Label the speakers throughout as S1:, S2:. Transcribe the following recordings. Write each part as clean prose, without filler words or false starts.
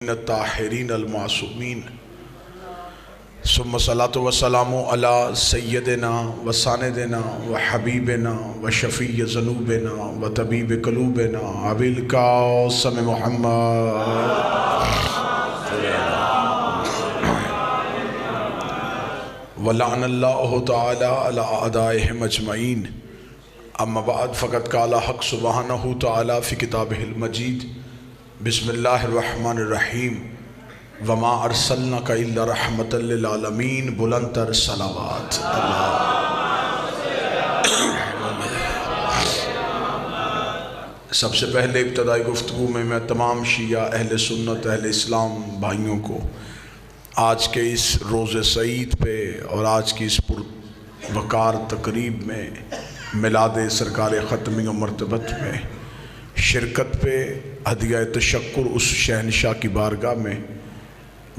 S1: الطاہرین المعصومین ثم صلاۃ وسلام علی سیدنا و ساندنا و حبیبنا و شفیع ذنوبنا و طبیب قلوبنا ابی القاسم محمد ولعن اللہ تعالی علی اعدائہم اجمعین اما بعد فقد قال حق سبحانہ تعالی فی کتابہ المجید بسم اللہ الرحمن الرحیم وما ارسلناک الا رحمۃ للعالمین بلند تر صلوات سب سے پہلے ابتدائی گفتگو میں تمام شیعہ اہل سنت اہل اسلام بھائیوں کو آج کے اس روز سعید پہ اور آج کی اس پروقار تقریب میں میلاد سرکار ختمی و مرتبت میں شرکت پہ ہدیہ تشکر اس شہنشاہ کی بارگاہ میں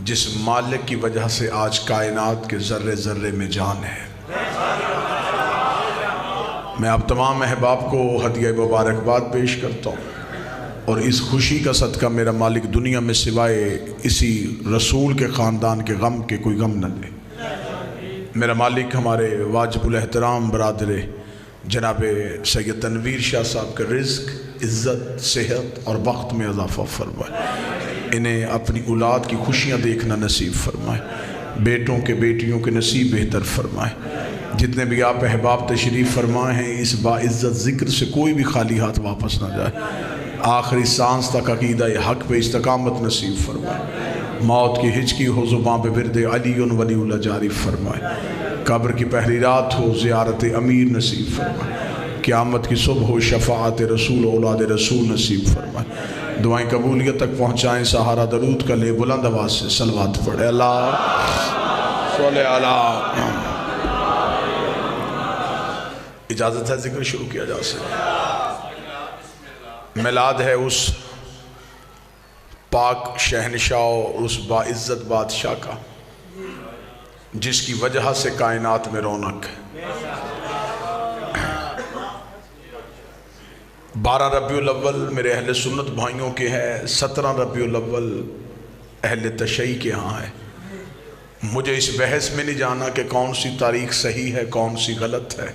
S1: جس مالک کی وجہ سے آج کائنات کے ذرے ذرے میں جان ہے۔ میں آپ تمام احباب کو ہدیہ مبارکباد پیش کرتا ہوں اور اس خوشی کا صدقہ میرا مالک دنیا میں سوائے اسی رسول کے خاندان کے غم کے کوئی غم نہ دے۔ میرا مالک ہمارے واجب الاحترام برادر جناب سید تنویر شاہ صاحب کا رزق عزت صحت اور وقت میں اضافہ فرمائے، انہیں اپنی اولاد کی خوشیاں دیکھنا نصیب فرمائے، بیٹوں کے بیٹیوں کے نصیب بہتر فرمائے۔ جتنے بھی آپ احباب تشریف فرمائے ہیں اس باعزت ذکر سے کوئی بھی خالی ہاتھ واپس نہ جائے، آخری سانس تک عقیدہ حق پہ استقامت نصیب فرمائے، موت کی ہچکی ہو زبان پہ ورد علی ولی اللہ جاری فرمائے، قبر کی پہلی رات ہو زیارت امیر نصیب فرمائے، قیامت کی صبح ہو شفاعت رسول اولاد رسول نصیب فرمائے، دعائیں قبولیت تک پہنچائیں، سہارا درود کا لے بلند آواز سے صلوات پڑھے اللہ صلی اللہ۔ اجازت ہے ذکر شروع کیا جا سکے۔ میلاد ہے اس پاک شہنشاہ اور اس باعزت بادشاہ کا جس کی وجہ سے کائنات میں رونق ہے۔ 12 ربیع الاول میرے اہل سنت بھائیوں کے ہے، 17 ربیع الاول اہل تشیع کے ہاں ہے۔ مجھے اس بحث میں نہیں جانا کہ کون سی تاریخ صحیح ہے کون سی غلط ہے،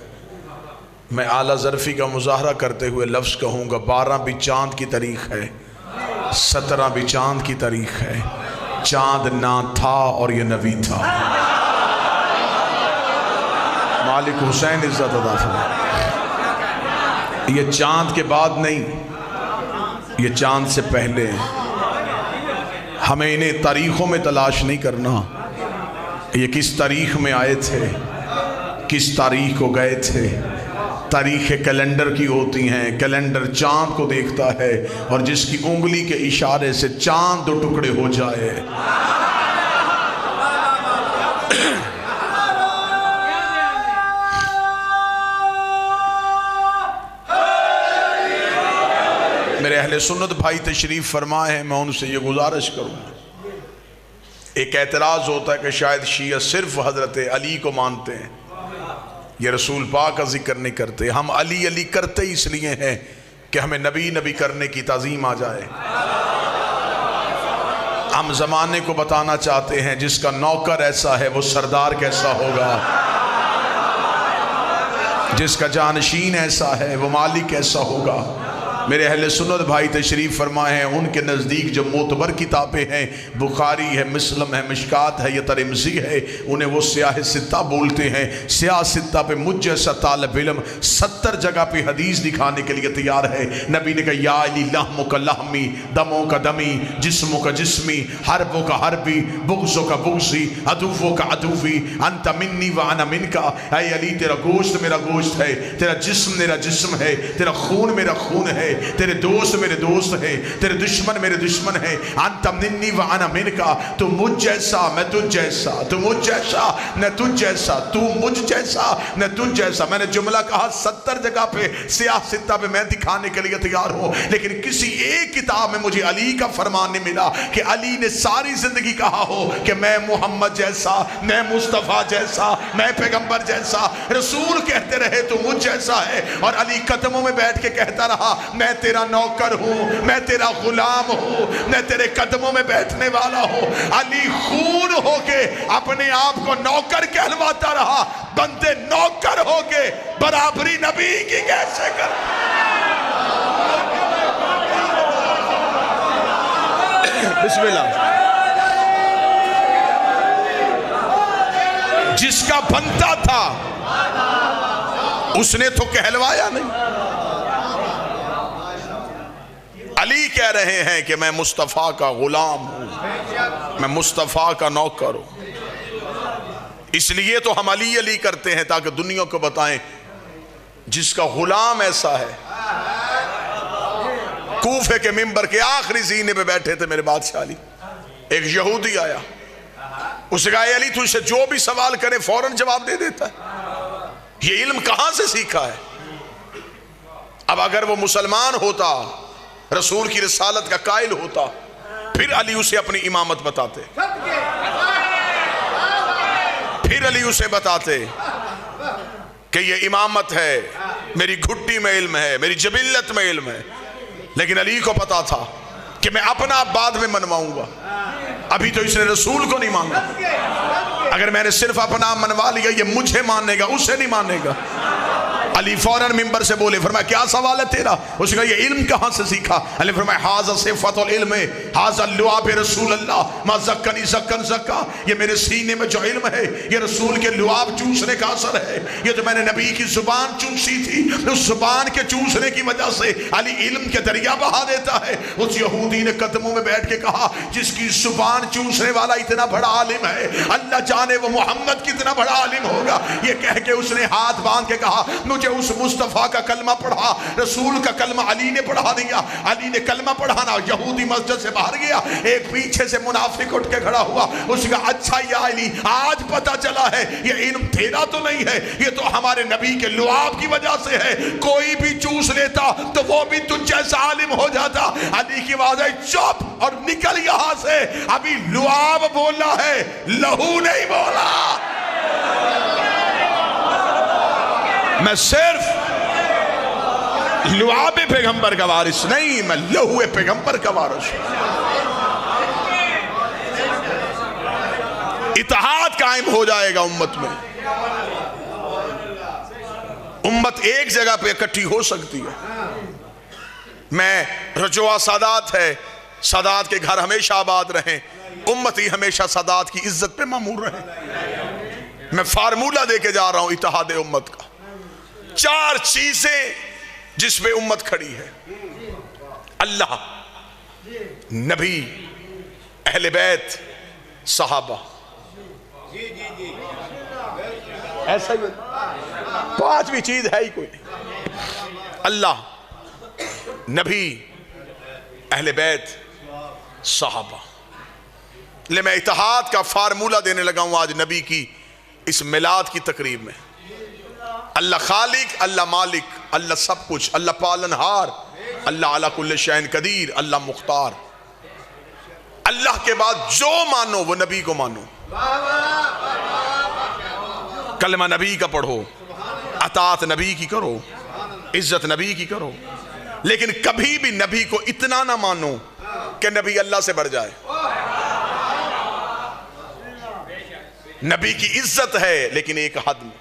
S1: میں اعلیٰ ظرفی کا مظاہرہ کرتے ہوئے لفظ کہوں گا 12 بھی چاند کی تاریخ ہے، 17 بھی چاند کی تاریخ ہے، چاند نہ تھا اور یہ نبی تھا۔ مالک حسین عزت عطا فرمائے۔ یہ چاند کے بعد نہیں، یہ چاند سے پہلے ہمیں انہیں تاریخوں میں تلاش نہیں کرنا، یہ کس تاریخ میں آئے تھے کس تاریخ کو گئے تھے۔ تاریخ کیلنڈر کی ہوتی ہیں، کیلنڈر چاند کو دیکھتا ہے اور جس کی انگلی کے اشارے سے چاند دو ٹکڑے ہو جائے میرے اہل سنت بھائی تشریف فرمائے ہیں، میں ان سے یہ گزارش کروں، ایک اعتراض ہوتا ہے کہ شاید شیعہ صرف حضرت علی کو مانتے ہیں، یہ رسول پاک کا ذکر نہیں کرتے۔ ہم علی علی کرتے اس لیے ہیں کہ ہمیں نبی نبی کرنے کی تعظیم آ جائے۔ ہم زمانے کو بتانا چاہتے ہیں جس کا نوکر ایسا ہے وہ سردار کیسا ہوگا، جس کا جانشین ایسا ہے وہ مالک کیسا ہوگا۔ میرے اہل سنت بھائی تشریف فرمائے ہیں، ان کے نزدیک جو معتبر کتابیں ہیں بخاری ہے، مسلم ہے، مشکات ہے یا ترمذی ہے، انہیں وہ سیاہ ستہ بولتے ہیں۔ سیاہ ستہ پہ مجھ جیسا طالب علم 70 جگہ پہ حدیث دکھانے کے لیے تیار ہے۔ نبی نے کہا یا علی لحموں کا لحمی دموں کا دمی جسموں کا جسمی حربوں کا حربی بغضوں کا بغضی عدووں کا عدوی انت منی وانا من کا۔ اے علی تیرا گوشت میرا گوشت ہے، تیرا جسم میرا جسم ہے، تیرا خون میرا خون ہے، تیرے دوست میرے دوست ہے، تیرے دشمن میرے دشمن ہے۔ انت منی وانا من کا، تو مجھ جیسا میں تجھ جیسا، تو مجھ جیسا میں تجھ جیسا، تو مجھ جیسا میں تجھ جیسا۔ میں نے جملہ کہا 70 جگہ پہ سیاہ ستہ پہ میں دکھانے کے لیے تیار ہوں، لیکن کسی ایک کتاب میں مجھے علی کا فرمان نہیں ملا کہ علی نے ساری زندگی کہا ہو کہ میں محمد جیسا، میں مصطفیٰ جیسا، میں پیغمبر جیسا۔ رسول کہتے رہے تو مجھ جیسا ہے، اور علی قدموں میں بیٹھ کے کہتا رہا میں میں تیرا نوکر ہوں، میں تیرا غلام ہوں، میں تیرے قدموں میں بیٹھنے والا ہوں۔ علی خون ہو کے اپنے آپ کو نوکر کہلواتا رہا، بندے نوکر ہو کے برابری نبی کی کیسے کر؟ بسم اللہ۔ جس کا بنتا تھا اس نے تو کہلوایا نہیں۔ علی کہہ رہے ہیں کہ میں مصطفیٰ کا غلام ہوں، میں مصطفیٰ کا نوکر ہوں۔ اس لیے تو ہم علی علی کرتے ہیں تاکہ دنیا کو بتائیں جس کا غلام ایسا ہے۔ کوفے کے منبر کے آخری زینے پہ بیٹھے تھے میرے بادشاہ علی، ایک یہودی آیا، اس نے کہا اے علی تجھ سے جو بھی سوال کرے فوراً جواب دے دیتا ہے، یہ علم کہاں سے سیکھا ہے؟ اب اگر وہ مسلمان ہوتا، رسول کی رسالت کا قائل ہوتا، پھر علی اسے اپنی امامت بتاتے، پھر علی اسے بتاتے کہ یہ امامت ہے، میری گھٹی میں علم ہے، میری جبلت میں علم ہے۔ لیکن علی کو پتا تھا کہ میں اپنا بعد میں منواؤں گا، ابھی تو اس نے رسول کو نہیں مانا۔ اگر میں نے صرف اپنا منوا لیا یہ مجھے ماننے گا، اسے نہیں مانے گا۔ علی فوراً ممبر سے بولے، فرمایا کیا سوال ہے تیرا؟ اس نے کہا یہ علم کہاں سے سیکھا؟ علی فرمایا ھذا صفۃ العلم، ھذا لعاب رسول اللہ ما زکنی زکن زکا، یہ میرے سینے میں جو علم ہے یہ رسول کے لعاب چوسنے کا اثر ہے۔ یہ جو میں نے نبی کی زبان چوسی تھی، اس زبان کے چوسنے کی وجہ سے علی علم کے دریا بہا دیتا ہے۔ اس یہودی نے قدموں میں بیٹھ کے کہا جس کی زبان چوسنے والا اتنا بڑا عالم ہے، اللہ جانے وہ محمد کتنا بڑا عالم ہوگا۔ یہ کہہ کے اس نے ہاتھ باندھ کے کہا مجھے اس مصطفیٰ کا کلمہ پڑھا۔ رسول کا کلمہ علی نے پڑھا دیا، علی نے کلمہ پڑھانا، یہودی مسجد سے باہر گیا، ایک پیچھے سے منافق اٹھ کے کھڑا ہوا، اس کا اچھا یا علی آج پتا چلا ہے یہ علم تیرا تو نہیں ہے، یہ تو ہمارے نبی کے لعاب کی وجہ سے ہے، کوئی بھی چوس لیتا تو وہ بھی تجھ جیسا عالم ہو جاتا۔ علی کی آواز ہے چپ اور نکل یہاں سے، ابھی لعاب بولا ہے، لہو نہیں بولا۔ میں صرف لعاب پیغمبر کا وارث نہیں، میں لہو پیغمبر کا وارث ہوں۔ اتحاد قائم ہو جائے گا امت میں، امت ایک جگہ پہ اکٹھی ہو سکتی ہے۔ میں رجوع سادات ہے، سادات کے گھر ہمیشہ آباد رہیں، امتی ہمیشہ سادات کی عزت پہ معمور رہیں۔ میں فارمولہ دے کے جا رہا ہوں اتحاد امت کا، 4 چیزیں جس پہ امت کھڑی ہے: اللہ، نبی، اہل بیت، صحابہ۔ ایسا ہی 5ویں چیز ہے ہی کوئی نہیں۔ اللہ، نبی، اہل بیت، صحابہ۔ لے میں اتحاد کا فارمولہ دینے لگا ہوں آج نبی کی اس میلاد کی تقریب میں۔ اللہ خالق، اللہ مالک، اللہ سب کچھ، اللہ پالنہار، اللہ علی کل شیء قدیر، اللہ مختار۔ اللہ کے بعد جو مانو وہ نبی کو مانو، کلمہ نبی کا پڑھو، اطاعت نبی کی کرو، عزت نبی کی کرو، لیکن کبھی بھی نبی کو اتنا نہ مانو کہ نبی اللہ سے بڑھ جائے۔ نبی کی عزت ہے لیکن ایک حد میں،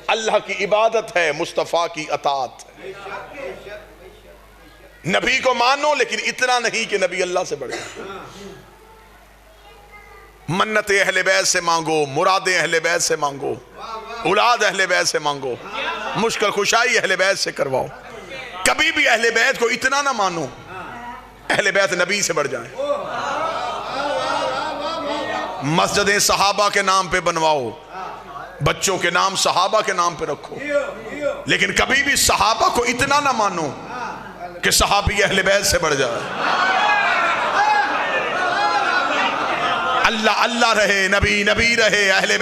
S1: اللہ کی عبادت ہے، مصطفیٰ کی اطاعت ہے۔ نبی کو مانو لیکن اتنا نہیں کہ نبی اللہ سے بڑھ جائے۔ منت اہل بیت سے مانگو، مرادیں اہل بیت سے مانگو، اولاد اہل بیت سے مانگو، مشکل کشائی اہل بیت سے کرواؤ۔ کبھی بھی اہل بیت کو اتنا نہ مانو اہل بیت نبی سے بڑھ جائیں۔ مسجدیں صحابہ کے نام پہ بنواؤ، بچوں کے نام صحابہ کے نام پہ رکھو، لیکن کبھی بھی صحابہ کو اتنا نہ مانو کہ صحابی اہل بیت سے بڑھ جائے۔ اللہ اللہ رہے، نبی نبی رہے، اہل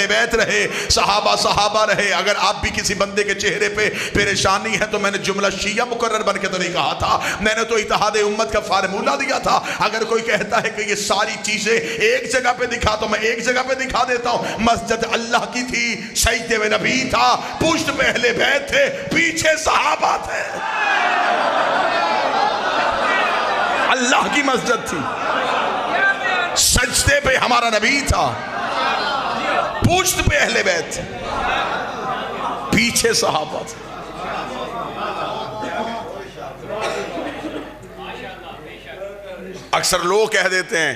S1: بیت رہے، صحابہ صحابہ رہے۔ اگر آپ بھی کسی بندے کے چہرے پہ پریشانی ہے تو میں نے جملہ شیعہ مقرر بن کے تو نہیں کہا تھا، میں نے تو اتحاد امت کا فارمولہ دیا تھا۔ اگر کوئی کہتا ہے کہ یہ ساری چیزیں ایک جگہ پہ دکھا تو میں ایک جگہ پہ دکھا دیتا ہوں۔ مسجد اللہ کی تھی، سجدے میں نبی تھا، پشت پہ اہل بیت تھے، پیچھے صحابہ تھے۔ اللہ کی مسجد تھی، سجدے پہ ہمارا نبی تھا، پشت پہ اہل بیت تھے، پیچھے صحابہ تھے۔ اکثر لوگ کہہ دیتے ہیں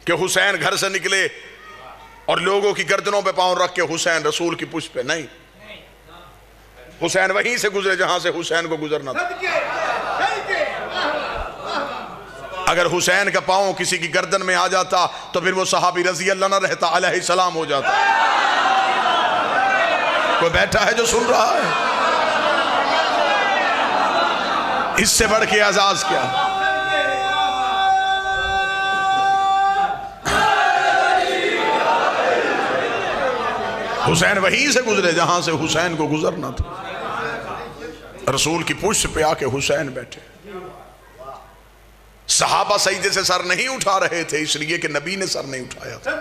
S1: کہ حسین گھر سے نکلے اور لوگوں کی گردنوں پہ پاؤں رکھ کے حسین رسول کی پشت پہ، نہیں، حسین وہیں سے گزرے جہاں سے حسین کو گزرنا تھا۔ اگر حسین کا پاؤں کسی کی گردن میں آ جاتا تو پھر وہ صحابی رضی اللہ نہ رہتا، علیہ السلام ہو جاتا۔ کوئی بیٹھا ہے جو سن رہا ہے؟ اس سے بڑھ کے اعزاز کیا؟ حسین وہیں سے گزرے جہاں سے حسین کو گزرنا تھا، رسول کی پشت پہ آ کے حسین بیٹھے۔ صحابہ سجدے سے سر نہیں اٹھا رہے تھے اس لیے کہ نبی نے سر نہیں اٹھایا تھا۔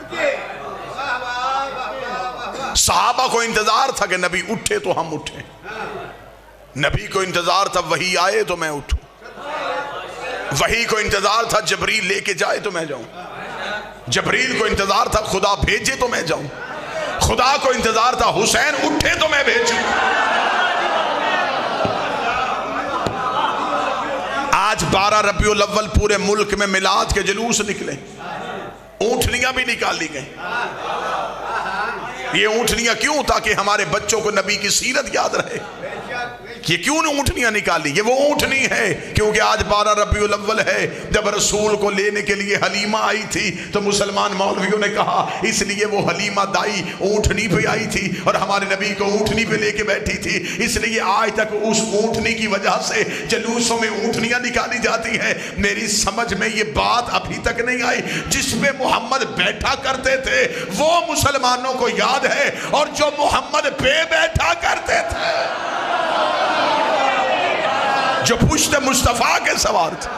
S1: صحابہ کو انتظار تھا کہ نبی اٹھے تو ہم اٹھیں، نبی کو انتظار تھا وحی آئے تو میں اٹھوں، وحی کو انتظار تھا جبریل لے کے جائے تو میں جاؤں، جبریل کو انتظار تھا خدا بھیجے تو میں جاؤں، خدا کو انتظار تھا حسین اٹھے تو میں بھیجوں۔ آج 12 ربیع الاول پورے ملک میں میلاد کے جلوس نکلے، اونٹنیاں بھی نکالی گئیں۔ یہ اونٹنیاں کیوں؟ تاکہ ہمارے بچوں کو نبی کی سیرت یاد رہے۔ یہ کیوں نے اونٹنیاں نکالی؟ یہ وہ اونٹنی ہے کیونکہ آج 12 ربیع الاول ہے، جب رسول کو لینے کے لیے حلیمہ آئی تھی تو مسلمان مولویوں نے کہا اس لیے وہ حلیمہ دائی اونٹنی پہ آئی تھی اور ہمارے نبی کو اونٹنی پہ لے کے بیٹھی تھی، اس لیے آج تک اس اونٹنی کی وجہ سے جلوسوں میں اونٹنیاں نکالی جاتی ہیں۔ میری سمجھ میں یہ بات ابھی تک نہیں آئی، جس پہ محمد بیٹھا کرتے تھے وہ مسلمانوں کو یاد ہے، اور جو محمد پہ بیٹھا کرتے تھے، جو پشت مصطفیٰ کے سوار تھے۔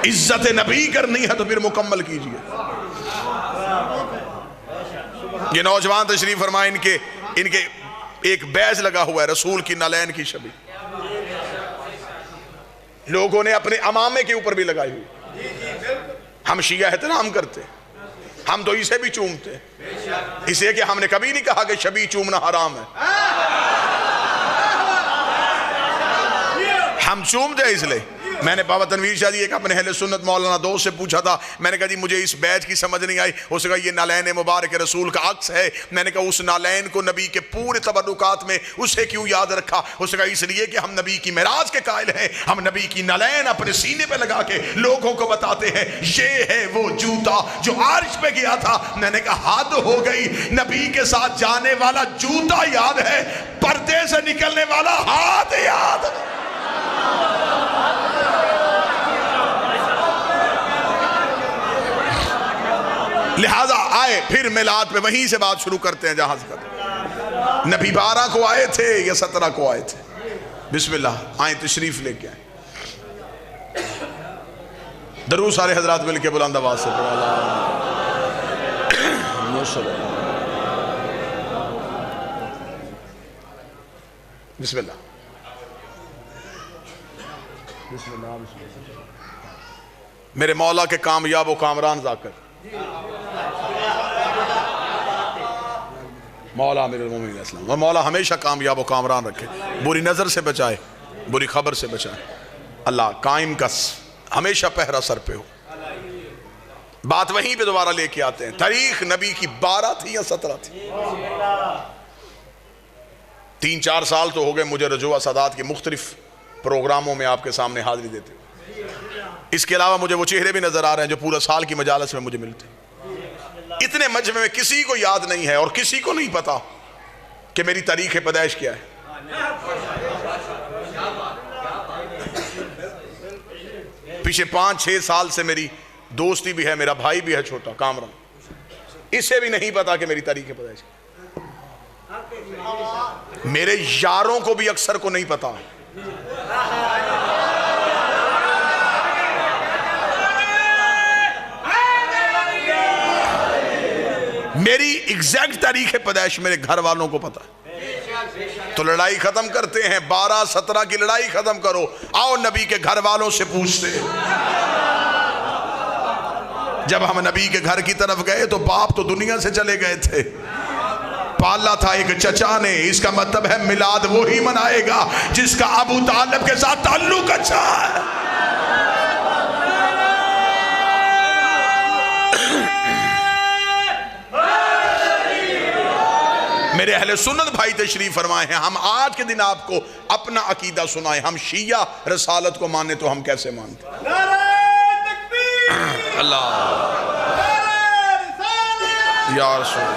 S1: عزت نبی کرنی ہے تو پھر مکمل کیجئے۔ یہ نوجوان تشریف فرمائے، ان کے ایک بیج لگا ہوا ہے رسول کی نالین کی شبیہ، لوگوں نے اپنے امامے کے اوپر بھی لگائی ہوئی۔ ہم شیعہ احترام کرتے، ہم تو اسے بھی چومتے، اسے کہ ہم نے کبھی نہیں کہا کہ شبیہ چومنا حرام ہے، ہم چومتے اس لئے۔ میں نے بابا تنویر شاہ جی ایک اپنے اہل سنت مولانا دوست سے پوچھا تھا، میں نے کہا جی مجھے اس بیج کی سمجھ نہیں آئی، اس نے کہا یہ نالین مبارک رسول کا عکس ہے۔ میں نے کہا اس نالین کو نبی کے پورے تبرکات میں اسے کیوں یاد رکھا؟ اس نے کہا اس لیے کہ ہم نبی کی معراج کے قائل ہیں، ہم نبی کی نالین اپنے سینے پہ لگا کے لوگوں کو بتاتے ہیں یہ ہے وہ جوتا جو عرش پہ گیا تھا۔ میں نے کہا حد ہو گئی، نبی کے ساتھ جانے والا جوتا یاد ہے، پردے سے نکلنے والا ہاتھ یاد ہے۔ لہذا آئے پھر میلاد پہ وہیں سے بات شروع کرتے ہیں جہاں سے کرتے۔ نبی 12 کو آئے تھے یا 17 کو آئے تھے؟ بسم اللہ، آئیں تشریف لے کے آئیں۔ درود سارے حضرات مل کے بلند آواز سے بسم اللہ۔ میرے مولا کے کامیاب و کامران ذاکر مولا امیر المومنین اسلام، اور مولا ہمیشہ کامیاب و کامران رکھے، بری نظر سے بچائے، بری خبر سے بچائے، اللہ قائم کا ہمیشہ پہرا سر پہ ہو۔ بات وہیں پہ دوبارہ لے کے آتے ہیں، تاریخ نبی کی 12 تھی یا 17 تھی؟ 3-4 سال تو ہو گئے مجھے رجوع سادات کے مختلف پروگراموں میں آپ کے سامنے حاضری دیتے ہیں۔ اس کے علاوہ مجھے وہ چہرے بھی نظر آ رہے ہیں جو پورا سال کی مجالس میں مجھے ملتے ہیں۔ اتنے مجمع میں کسی کو یاد نہیں ہے اور کسی کو نہیں پتا کہ میری تاریخ پیدائش کیا ہے۔ پیچھے 5-6 سال سے میری دوستی بھی ہے، میرا بھائی بھی ہے چھوٹا کامران، اسے بھی نہیں پتا کہ میری تاریخ پیدائش کیا ہے۔ میرے یاروں کو بھی اکثر کو نہیں پتا۔ میری ایگزیکٹ تاریخ پیدائش میرے گھر والوں کو پتا ہے۔ تو لڑائی ختم کرتے ہیں، 12-17 کی لڑائی ختم کرو، آؤ نبی کے گھر والوں سے پوچھتے۔ جب ہم نبی کے گھر کی طرف گئے تو باپ تو دنیا سے چلے گئے تھے، پالا تھا ایک چچا نے۔ اس کا مطلب ہے میلاد وہی منائے گا جس کا ابو طالب کے ساتھ تعلق اچھا ہے۔ میرے اہل سنت بھائی تشریف فرمائے ہیں، ہم آج کے دن آپ کو اپنا عقیدہ سنائیں۔ ہم شیعہ رسالت کو مانے تو ہم کیسے مانتے ہیں؟ اللہ یا رسول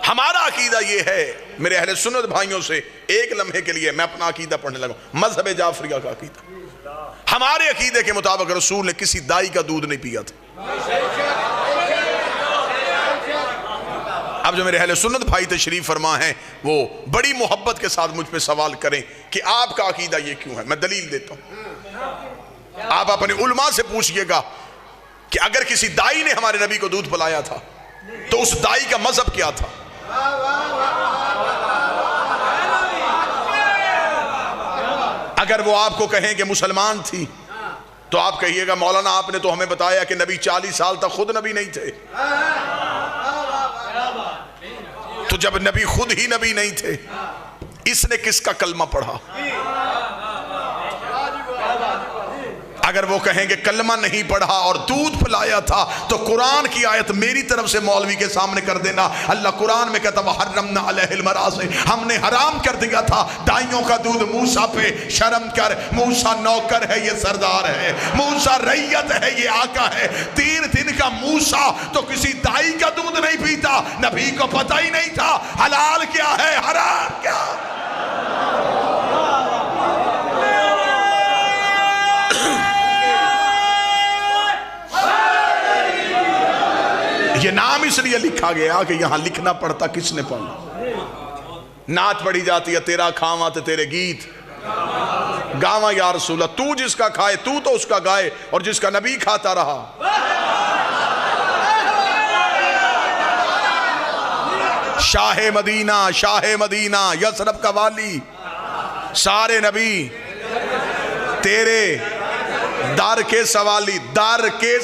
S1: ہمارا عقیدہ یہ ہے میرے اہل سنت بھائیوں سے ایک لمحے کے لیے میں اپنا عقیدہ پڑھنے لگا، مذہب جعفریہ کا عقیدہ۔ ہمارے عقیدے کے مطابق رسول نے کسی دائی کا دودھ نہیں پیا تھا۔ اب جو میرے اہل سنت بھائی تشریف فرما ہیں وہ بڑی محبت کے ساتھ مجھ پہ سوال کریں کہ آپ کا عقیدہ یہ کیوں ہے؟ میں دلیل دیتا ہوں۔ آپ اپنے علماء سے پوچھئے گا کہ اگر کسی دائی نے ہمارے نبی کو دودھ پلایا تھا تو اس دائی کا مذہب کیا تھا؟ اگر وہ آپ کو کہیں کہ مسلمان تھی تو آپ کہیے گا مولانا آپ نے تو ہمیں بتایا کہ نبی 40 سال تک خود نبی نہیں تھے۔ تو جب نبی خود ہی نبی نہیں تھے، اس نے کس کا کلمہ پڑھا؟ اگر وہ کہیں کہ کلمہ نہیں پڑھا اور دودھ پلایا تھا تو قرآن کی آیت میری طرف سے مولوی کے سامنے کر دینا۔ اللہ قرآن میں کہتا وَحَرَّمْنَا عَلَيْهِ الْمَرَاضِعَ، ہم نے حرام کر دیا تھا دائیوں کا دودھ موسیٰ پہ۔ شرم کر، موسیٰ نوکر ہے، یہ سردار ہے، موسیٰ ریت ہے، یہ آقا ہے۔ 3 دن کا موسیٰ تو کسی دائی کا دودھ نہیں پیتا، نبی کو پتہ ہی نہیں تھا حلال کیا ہے حرام کیا۔ یہ نام اس لیے لکھا گیا کہ یہاں لکھنا پڑتا کس نے پڑھا؟ نعت پڑھی جاتی ہے تیرا کھاواں تے تیرے گیت گاواں یا رسول اللہ، تو جس کا کھائے تو اس کا گائے اور جس کا نبی کھاتا رہا۔ شاہ مدینہ یثرب کا والی، سارے نبی تیرے در کے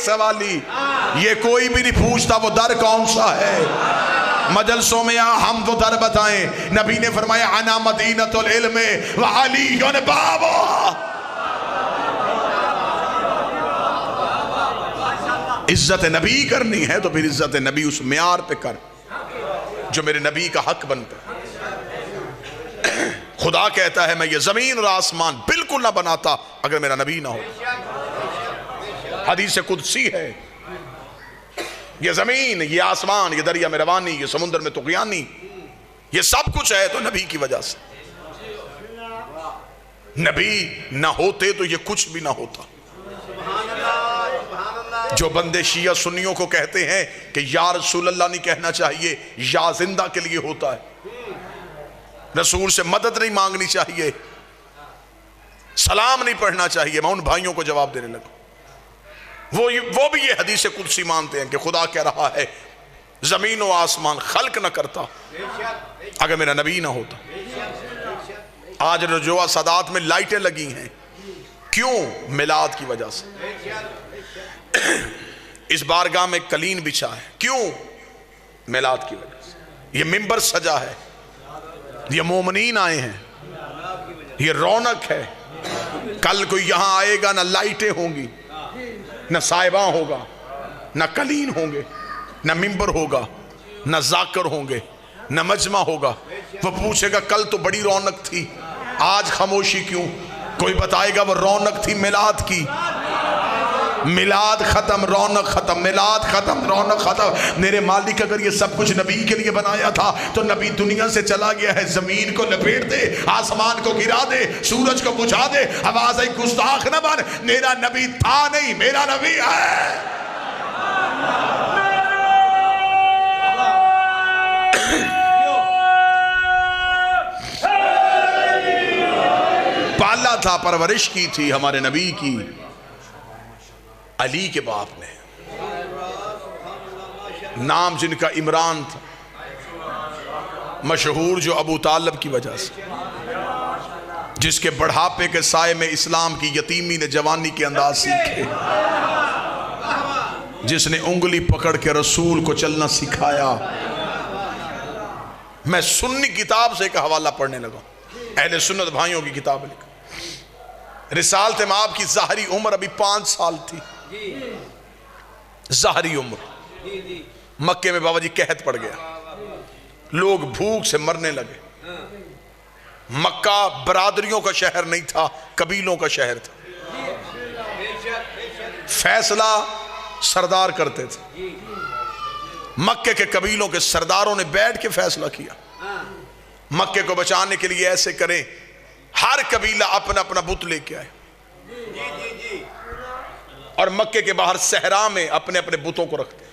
S1: سوالی، یہ کوئی بھی نہیں پوچھتا وہ در کون سا ہے۔ مجلسوں میں ہم وہ در بتائیں، نبی نے فرمایا انا مدینۃ العلم وعلی بابا۔ عزت نبی کرنی ہے تو پھر عزت نبی اس معیار پہ کر جو میرے نبی کا حق بنتا ہے۔ خدا کہتا ہے میں یہ زمین اور آسمان بالکل نہ بناتا اگر میرا نبی نہ ہو۔ حدیث قدسی ہے، یہ زمین، یہ آسمان، یہ دریا میں روانی، یہ سمندر میں طغیانی، یہ سب کچھ ہے تو نبی کی وجہ سے۔ نبی نہ ہوتے تو یہ کچھ بھی نہ ہوتا۔ جو بندے شیعہ سنیوں کو کہتے ہیں کہ یا رسول اللہ نہیں کہنا چاہیے، یا زندہ کے لیے ہوتا ہے، رسول سے مدد نہیں مانگنی چاہیے، سلام نہیں پڑھنا چاہیے، میں ان بھائیوں کو جواب دینے لگا۔ وہ بھی یہ حدیث قدسی مانتے ہیں کہ خدا کہہ رہا ہے زمین و آسمان خلق نہ کرتا اگر میرا نبی نہ ہوتا۔ آج رجوع سادات میں لائٹیں لگی ہیں، کیوں؟ میلاد کی وجہ سے۔ اس بارگاہ میں قلین بچھا ہے، کیوں؟ میلاد کی وجہ سے۔ یہ منبر سجا ہے، یہ مومنین آئے ہیں، یہ رونق ہے۔ کل کوئی یہاں آئے گا نہ لائٹیں ہوں گی، نہ صاحباں ہوگا، نہ قلین ہوں گے، نہ منبر ہوگا، نہ ذاکر ہوں گے، نہ مجمع ہوگا۔ وہ پوچھے گا کل تو بڑی رونق تھی، آج خاموشی کیوں؟ کوئی بتائے گا وہ رونق تھی میلاد کی۔ میلاد ختم، رونق ختم، میلاد ختم، رونق ختم۔ میرے مالک اگر یہ سب کچھ نبی کے لیے بنایا تھا تو نبی دنیا سے چلا گیا ہے۔ زمین کو لپیٹ دے، آسمان کو گرا دے، سورج کو بجھا دے، آواز ایک گستاخ نہ بن۔ میرا نبی تھا نہیں، میرا نبی ہے۔ پالا تھا، پرورش کی تھی ہمارے نبی کی علی کے باپ نے۔ نام جن کا عمران تھا، مشہور جو ابو طالب کی وجہ سے، جس کے بڑھاپے کے سائے میں اسلام کی یتیمی نے جوانی کے انداز سیکھے، جس نے انگلی پکڑ کے رسول کو چلنا سکھایا۔ میں سنی کتاب سے ایک حوالہ پڑھنے لگا، اہل سنت بھائیوں کی کتاب لکھا، رسالت مآب کی ظاہری عمر ابھی 5 سال تھی، ظاہری عمر۔ مکے میں بابا جی قحط پڑ گیا، لوگ بھوک سے مرنے لگے۔ مکہ برادریوں کا شہر نہیں تھا، قبیلوں کا شہر تھا۔ فیصلہ سردار کرتے تھے، مکے کے قبیلوں کے سرداروں نے بیٹھ کے فیصلہ کیا، مکے کو بچانے کے لیے ایسے کریں، ہر قبیلہ اپنا اپنا بت لے کے آئے، اور مکے کے باہر صحرا میں اپنے اپنے بتوں کو رکھتے،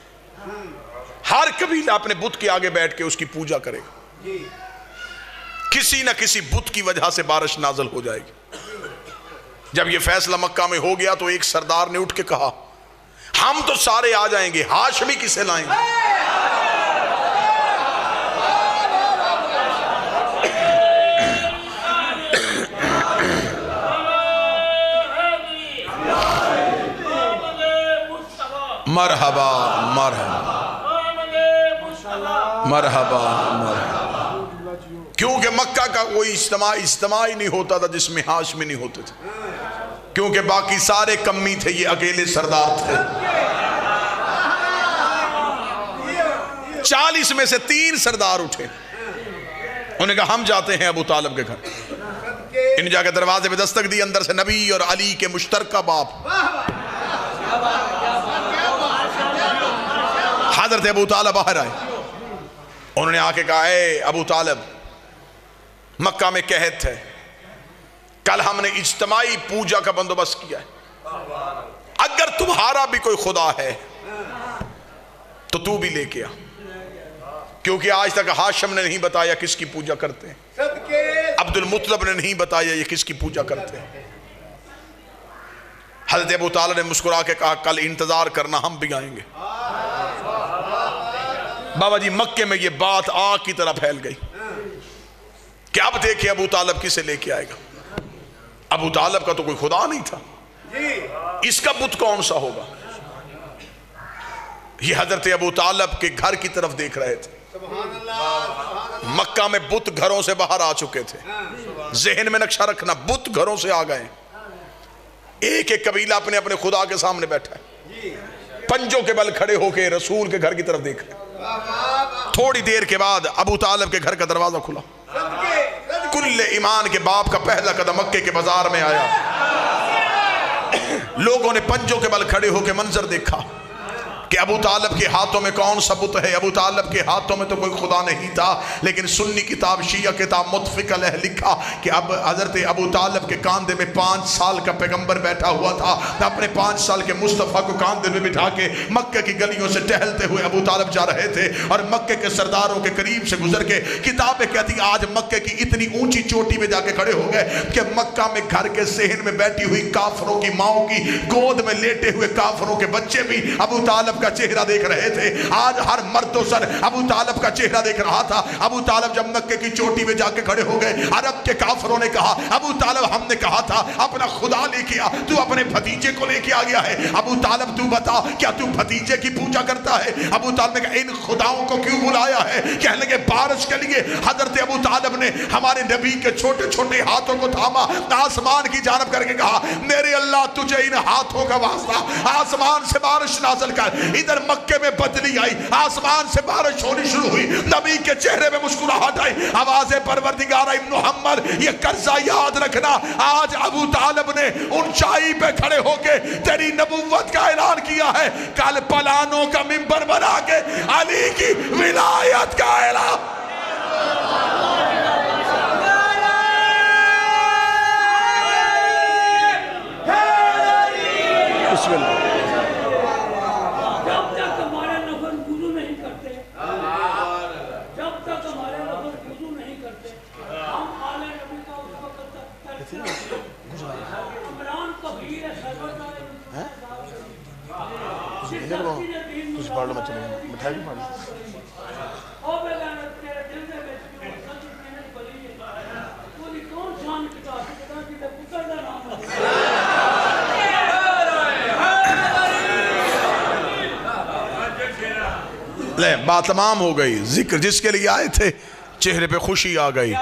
S1: ہر قبیلہ اپنے بت کے آگے بیٹھ کے اس کی پوجا کرے گا، کسی نہ کسی بت کی وجہ سے بارش نازل ہو جائے گی۔ جب یہ فیصلہ مکہ میں ہو گیا تو ایک سردار نے اٹھ کے کہا، ہم تو سارے آ جائیں گے، ہاشمی کسے لائیں گے؟ مرحبا مرحبا مرحبا مرحبا۔ کیونکہ مکہ کا کوئی اجتماع ہی نہیں ہوتا تھا جس میں ہاشمی نہیں ہوتے تھے، کیونکہ باقی سارے کمی تھے، یہ اکیلے سردار تھے۔ 40 میں سے 3 سردار اٹھے، انہوں نے کہا ہم جاتے ہیں ابو طالب کے گھر۔ انہیں جا کے دروازے پہ دستک دی، اندر سے نبی اور علی کے مشترکہ باپ حضرت ابو طالب باہر آئے۔ انہوں نے آ کے کہا، اے ابو طالب، مکہ میں قحط ہے، کل ہم نے اجتماعی پوجا کا بندوبست کیا ہے، اگر تمہارا بھی کوئی خدا ہے تو تو بھی لے کے آ، کیونکہ آج تک ہاشم نے نہیں بتایا کس کی پوجا کرتے ہیں، عبد المطلب نے نہیں بتایا یہ کس کی پوجا کرتے ہیں۔ حضرت ابو طالب نے مسکرا کے کہا، کل انتظار کرنا، ہم بھی آئیں گے۔ بابا جی مکے میں یہ بات آگ کی طرح پھیل گئی کہ اب دیکھیں ابو طالب کسے لے کے آئے گا۔ ابو طالب کا تو کوئی خدا نہیں تھا، اس کا بت کون سا ہوگا؟ یہ حضرت ابو طالب کے گھر کی طرف دیکھ رہے تھے، مکہ میں بت گھروں سے باہر آ چکے تھے، ذہن میں نقشہ رکھنا، بت گھروں سے آ گئے، ایک ایک قبیلہ اپنے اپنے خدا کے سامنے بیٹھا ہے، پنجوں کے بل کھڑے ہو کے رسول کے گھر کی طرف دیکھ رہے۔ تھوڑی دیر کے بعد ابو طالب کے گھر کا دروازہ کھلا، کل ایمان کے باپ کا پہلا قدم مکے کے بازار میں آیا، لوگوں نے پنجوں کے بل کھڑے ہو کے منظر دیکھا کہ ابو طالب کے ہاتھوں میں کون سا بت ہے۔ ابو طالب کے ہاتھوں میں تو کوئی خدا نہیں تھا، لیکن سنی کتاب شیعہ کتاب متفق علیہ لکھا کہ اب حضرت ابو طالب کے کاندھے میں 5 سال کا پیغمبر بیٹھا ہوا تھا، اپنے 5 سال کے مصطفیٰ کو کاندھے میں بٹھا کے مکہ کی گلیوں سے ٹہلتے ہوئے ابو طالب جا رہے تھے، اور مکے کے سرداروں کے قریب سے گزر کے کتابیں کہتی آج مکے کی اتنی اونچی چوٹی میں جا کے کھڑے ہو گئے کہ مکہ میں گھر کے صحن میں بیٹھی ہوئی کافروں کی ماؤں کی گود میں لیٹے ہوئے کافروں کے بچے بھی ابو طالب کا چہرہ دیکھ رہے تھے۔ آج ہر مرد و سر ابو طالب کا چہرہ دیکھ رہا تھا۔ ابو طالب جب مکے کی چوٹی میں جا کے کھڑے ہو گئے، عرب کے کافروں نے کہا، ابو طالب ہم نے کہا تھا اپنا خدا لے کے آ، تو اپنے بھتیجے کو لے کے آ گیا ہے۔ ابو طالب تو بتا کیا تو بھتیجے کی پوجا کرتا ہے؟ ابو طالب نے کہا ان خداؤں کو کیوں بلایا ہے؟ کہنے لگے بارش کے لیے۔ حضرت ابو طالب نے ہمارے نبی کے چھوٹے چھوٹے ہاتھوں کو تھاما، آسمان کی جانب کر کے کہا میرے اللہ تجھے ان ہاتھوں کا واسطہ، آسمان سے بارش نازل کر۔ ادھر مکے میں بدلی آئی، آسمان سے بارش ہونی شروع ہوئی، نبی کے چہرے میں مسکراہٹ آئی، آواز پروردگار ابن محمد یہ قرضہ یاد رکھنا، آج ابو طالب نے اونچائی پہ کھڑے ہو کے تیری نبوت کا اعلان کیا ہے، کل پلانوں کا منبر بنا کے علی کی ولایت کا اعلان۔ بسم اللہ۔ پڑھ لو میں چلے گا مٹھائی بھی پڑھ لو لے بات تمام ہو گئی ذکر جس کے لیے آئے تھے چہرے پہ خوشی آ گئی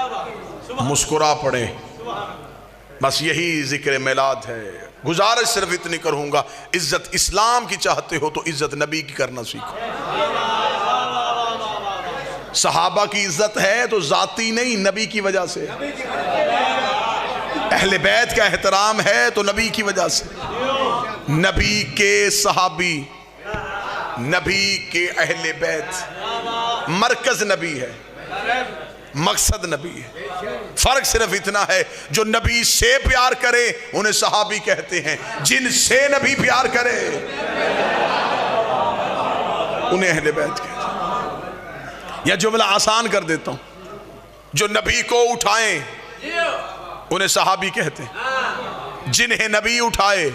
S1: مسکرا پڑے بس یہی ذکر میلاد ہے گزارش صرف اتنی کروں گا عزت اسلام کی چاہتے ہو تو عزت نبی کی کرنا سیکھو صحابہ کی عزت ہے تو ذاتی نہیں نبی کی وجہ سے اہل بیت کا احترام ہے تو نبی کی وجہ سے نبی کے صحابی نبی کے اہل بیت مرکز نبی ہے مقصد نبی ہے فرق صرف اتنا ہے جو نبی سے پیار کرے انہیں صحابی کہتے ہیں جن سے نبی پیار کرے انہیں اہل بیت کہتے ہیں یا جملہ آسان کر دیتا ہوں جو نبی کو اٹھائیں انہیں صحابی کہتے ہیں جنہیں نبی اٹھائے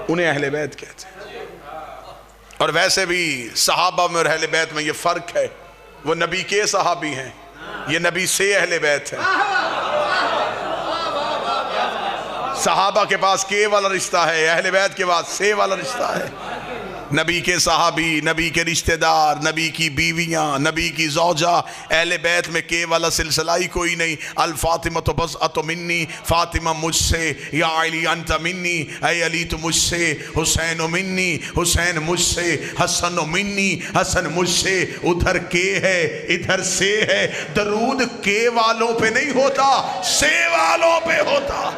S1: انہیں اہل بیت کہتے ہیں اور ویسے بھی صحابہ میں اور اہل بیت میں یہ فرق ہے وہ نبی کے صحابی ہیں یہ نبی سے اہل بیت ہیں صحابہ کے پاس کے والا رشتہ ہے اہل بیت کے پاس سے والا رشتہ ہے نبی کے صحابی نبی کے رشتہ دار نبی کی بیویاں نبی کی زوجہ اہل بیت میں کے والا سلسلہ ہی کوئی نہیں الفاطمہ تو بضعۃ منی فاطمہ مجھ سے یا علی انت منی اے علی تو مجھ سے حسین منی حسین مجھ سے حسن منی حسن مجھ سے ادھر کے ہے ادھر سے ہے درود کے والوں پہ نہیں ہوتا سے والوں پہ ہوتا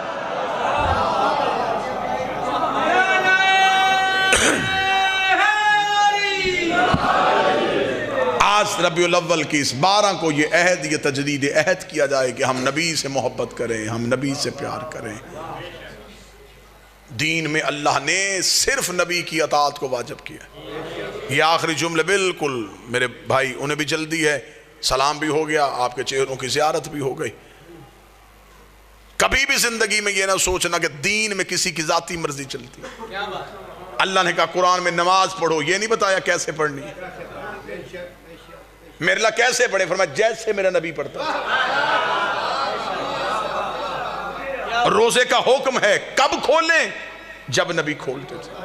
S1: آج ربیع الاول کی اس 12 کو یہ عہد یہ تجدید عہد کیا جائے کہ ہم نبی سے محبت کریں ہم نبی سے پیار کریں دین میں اللہ نے صرف نبی کی اطاعت کو واجب کیا یہ آخری جملے بالکل میرے بھائی انہیں بھی جلدی ہے سلام بھی ہو گیا آپ کے چہروں کی زیارت بھی ہو گئی کبھی بھی زندگی میں یہ نہ سوچنا کہ دین میں کسی کی ذاتی مرضی چلتی ہے اللہ نے کہا قرآن میں نماز پڑھو یہ نہیں بتایا کیسے پڑھنی ہے میرے اللہ کیسے پڑھے فرمایا جیسے میرا نبی پڑھتا روزے کا حکم ہے کب کھولیں جب نبی کھولتے تھے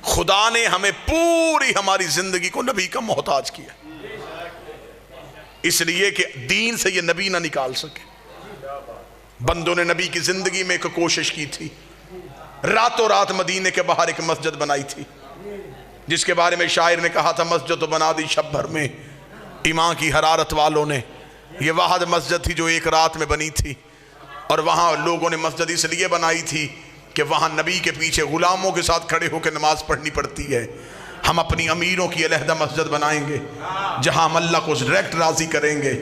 S1: خدا نے ہمیں پوری ہماری زندگی کو نبی کا محتاج کیا اس لیے کہ دین سے یہ نبی نہ نکال سکے بندوں نے نبی کی زندگی میں ایک کوشش کی تھی راتوں رات مدینے کے باہر ایک مسجد بنائی تھی جس کے بارے میں شاعر نے کہا تھا مسجد تو بنا دی شب بھر میں ایمان کی حرارت والوں نے یہ واحد مسجد تھی جو ایک رات میں بنی تھی اور وہاں لوگوں نے مسجد اس لیے بنائی تھی کہ وہاں نبی کے پیچھے غلاموں کے ساتھ کھڑے ہو کے نماز پڑھنی پڑتی ہے ہم اپنی امیروں کی علیحدہ مسجد بنائیں گے جہاں ہم اللہ کو ڈائریکٹ راضی کریں گے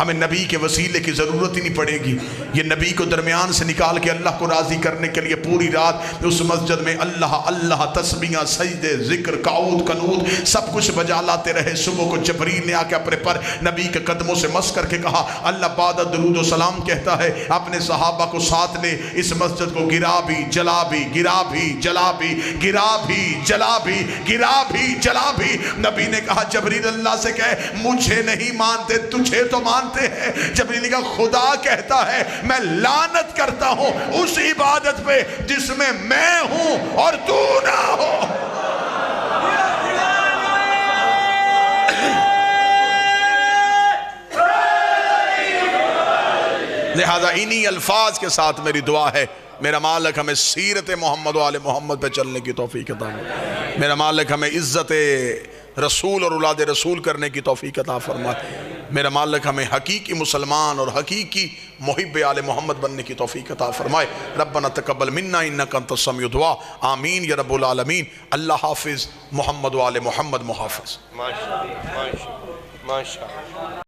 S1: ہمیں نبی کے وسیلے کی ضرورت ہی نہیں پڑے گی یہ نبی کو درمیان سے نکال کے اللہ کو راضی کرنے کے لیے پوری رات اس مسجد میں اللہ اللہ تسبیحاں سجدے ذکر قعود قنوت سب کچھ بجا لاتے رہے صبح کو جبریل نے آ کے اپنے پر نبی کے قدموں سے مس کر کے کہا اللہ بعد درود و سلام کہتا ہے اپنے صحابہ کو ساتھ لے اس مسجد کو گرا بھی جلا بھی گرا بھی جلا بھی گرا بھی جلا بھی گرا بھی جلا بھی نبی نے کہا جبریل اللہ سے کہے مجھے نہیں مانتے تجھے تو مانتے ہیں جبریل نے کہا خدا کہتا ہے میں لعنت کرتا ہوں اس عبادت پہ جس میں ہوں اور تو نہ ہو لہذا انہی الفاظ کے ساتھ میری دعا ہے میرا مالک ہمیں سیرت محمد و آل محمد پہ چلنے کی توفیق عطا فرمائے میرا مالک ہمیں عزت رسول اور اولاد رسول کرنے کی توفیق عطا فرمائے میرا مالک ہمیں حقیقی مسلمان اور حقیقی محب آل محمد بننے کی توفیق عطا فرمائے ربنا تقبل منا انک انت السمیع الدعاء آمین یا رب العالمین اللہ حافظ محمد و آل محمد محافظ ماشاءاللہ